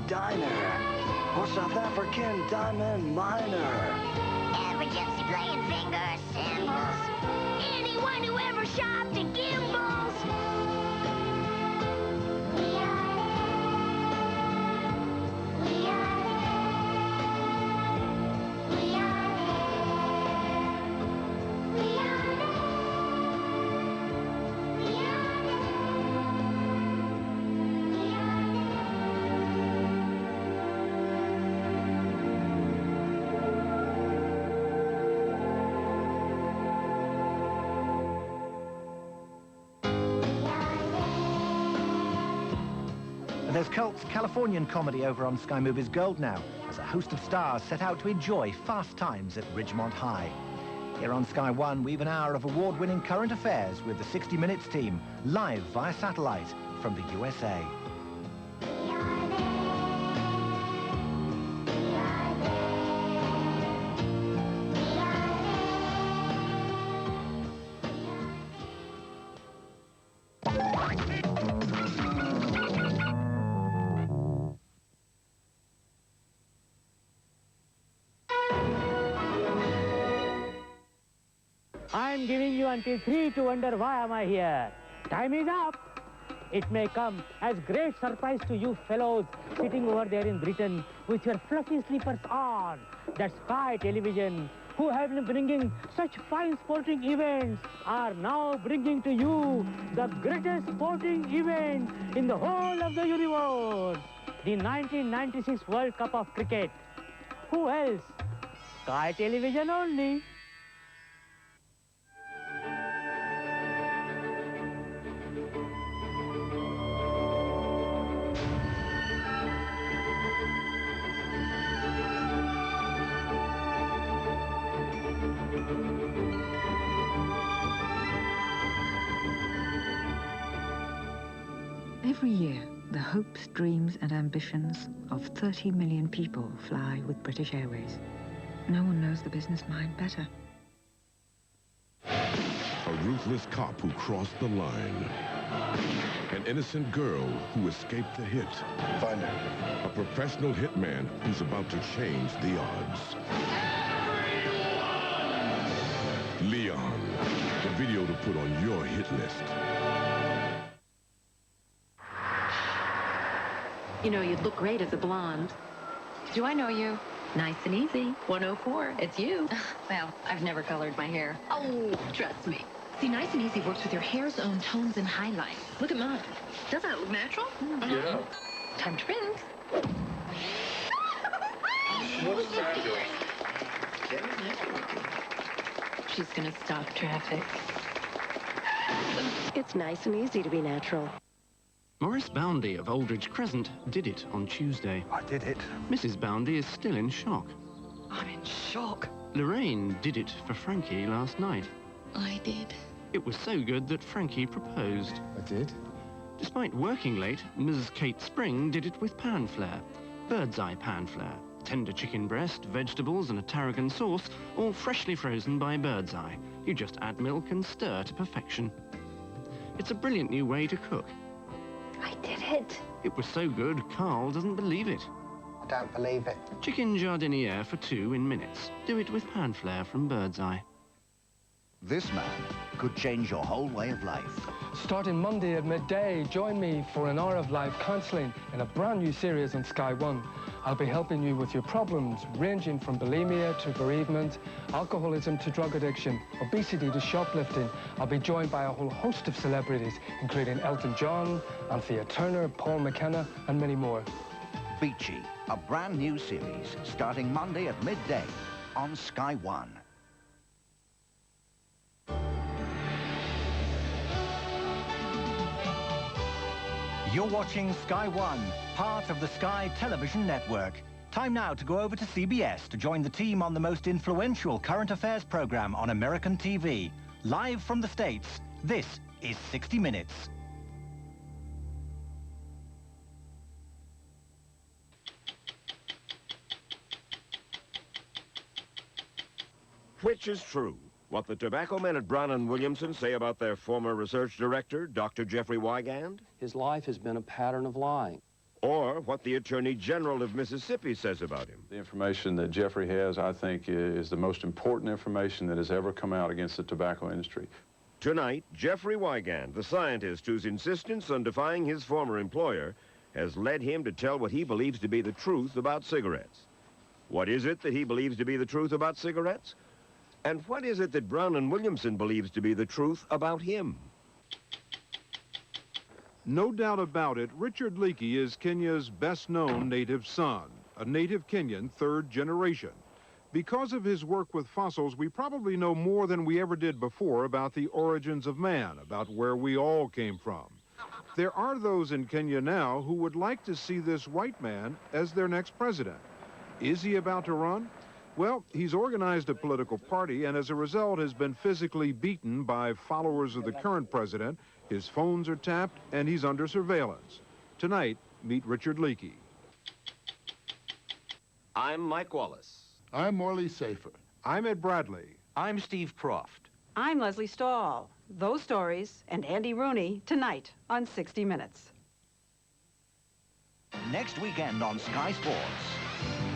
diner or South African diamond miner. Every gypsy playing finger cymbals. Anyone who ever shopped at Gimbals. We are there. We are there. We are there. We are there. We are There's Cult's Californian comedy over on Sky Movies Gold now, as a host of stars set out to enjoy fast times at Ridgemont High. Here on Sky One, we've an hour of award-winning current affairs with the 60 Minutes team, live via satellite from the USA. I'm giving you until 3 to wonder why am I here. Time is up. It may come as great surprise to you fellows sitting over there in Britain with your fluffy slippers on. That Sky Television, who have been bringing such fine sporting events, are now bringing to you the greatest sporting event in the whole of the universe, the 1996 World Cup of Cricket. Who else? Sky Television only. Every year, the hopes, dreams and ambitions of 30 million people fly with British Airways. No one knows the business mind better. A ruthless cop who crossed the line. An innocent girl who escaped the hit. Find her. A professional hitman who's about to change the odds. Everyone! Leon, the video to put on your hit list. You know, you'd look great as a blonde. Do I know you? Nice and easy. 104. It's you. Well, I've never colored my hair. Oh, trust me. See, Nice and Easy works with your hair's own tones and highlights. Look at mine. Doesn't it look natural? Yeah. Time to rinse. What is that doing? She's gonna stop traffic. It's nice and easy to be natural. Maurice Boundy of Aldridge Crescent did it on Tuesday. I did it. Mrs. Boundy is still in shock. I'm in shock. Lorraine did it for Frankie last night. I did. It was so good that Frankie proposed. I did? Despite working late, Mrs. Kate Spring did it with Panflair. Bird's eye Panflair. Tender chicken breast, vegetables and a tarragon sauce, all freshly frozen by Bird's Eye. You just add milk and stir to perfection. It's a brilliant new way to cook. I did it. It was so good, Carl doesn't believe it. I don't believe it. Chicken jardiniere for 2 in minutes. Do it with Panflair from Bird's Eye. This man could change your whole way of life. Starting Monday at midday, join me for an hour of live counselling in a brand new series on Sky One. I'll be helping you with your problems, ranging from bulimia to bereavement, alcoholism to drug addiction, obesity to shoplifting. I'll be joined by a whole host of celebrities, including Elton John, Anthea Turner, Paul McKenna, and many more. Beechy, a brand new series starting Monday at midday on Sky One. You're watching Sky One, part of the Sky Television Network. Time now to go over to CBS to join the team on the most influential current affairs program on American TV. Live from the States, this is 60 Minutes. Which is true? What the tobacco men at Brown & Williamson say about their former research director, Dr. Jeffrey Wigand? His life has been a pattern of lying. or what the Attorney General of Mississippi says about him. The information that Jeffrey has, I think, is the most important information that has ever come out against the tobacco industry. Tonight, Jeffrey Wigand, the scientist whose insistence on defying his former employer has led him to tell what he believes to be the truth about cigarettes. What is it that he believes to be the truth about cigarettes? And what is it that Brown and Williamson believes to be the truth about him? No doubt about it, Richard Leakey is Kenya's best-known native son, a native Kenyan third generation. Because of his work with fossils, we probably know more than we ever did before about the origins of man, about where we all came from. There are those in Kenya now who would like to see this white man as their next president. Is he about to run? Well, he's organized a political party and as a result has been physically beaten by followers of the current president. His phones are tapped and he's under surveillance. Tonight, meet Richard Leakey. I'm Mike Wallace. I'm Morley Safer. I'm Ed Bradley. I'm Steve Croft. I'm Leslie Stahl. Those stories and Andy Rooney tonight on 60 Minutes. Next weekend on Sky Sports.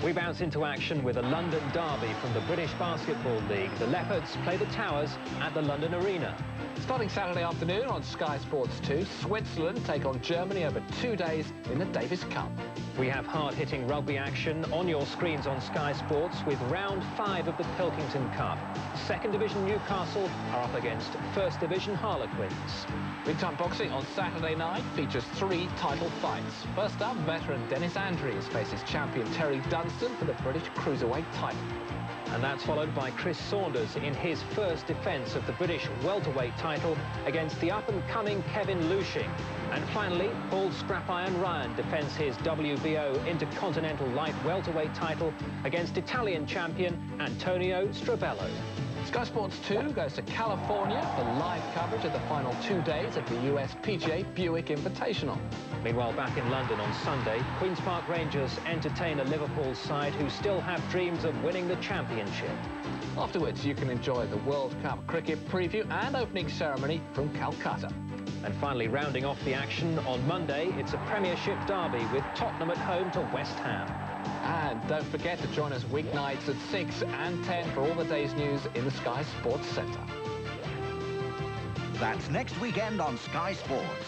We bounce into action with a London derby from the British Basketball League. The Leopards play the Towers at the London Arena. Starting Saturday afternoon on Sky Sports 2, Switzerland take on Germany over 2 days in the Davis Cup. We have hard-hitting rugby action on your screens on Sky Sports with round 5 of the Pilkington Cup. Second Division Newcastle are up against First Division Harlequins. Big Time Boxing on Saturday night features 3 title fights. First up, veteran Dennis Andrews faces champion Terry Dunstan for the British Cruiserweight title. And that's followed by Chris Saunders in his first defence of the British welterweight title against the up-and-coming Kevin Lushing. And finally, Paul Scrap-Iron Ryan defends his WBO Intercontinental Light Welterweight title against Italian champion Antonio Strabello. Sky Sports 2 goes to California for live coverage of the final 2 days of the US PGA Buick Invitational. Meanwhile, back in London on Sunday, Queen's Park Rangers entertain a Liverpool side who still have dreams of winning the championship. Afterwards, you can enjoy the World Cup cricket preview and opening ceremony from Calcutta. And finally, rounding off the action on Monday, it's a Premiership derby with Tottenham at home to West Ham. And don't forget to join us weeknights at 6 and 10 for all the day's news in the Sky Sports Centre. That's next weekend on Sky Sports.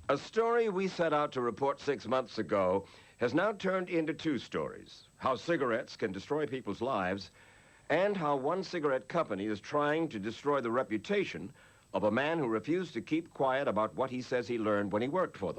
A story we set out to report 6 months ago has now turned into 2 stories. How cigarettes can destroy people's lives, and how one cigarette company is trying to destroy the reputation of a man who refused to keep quiet about what he says he learned when he worked for them.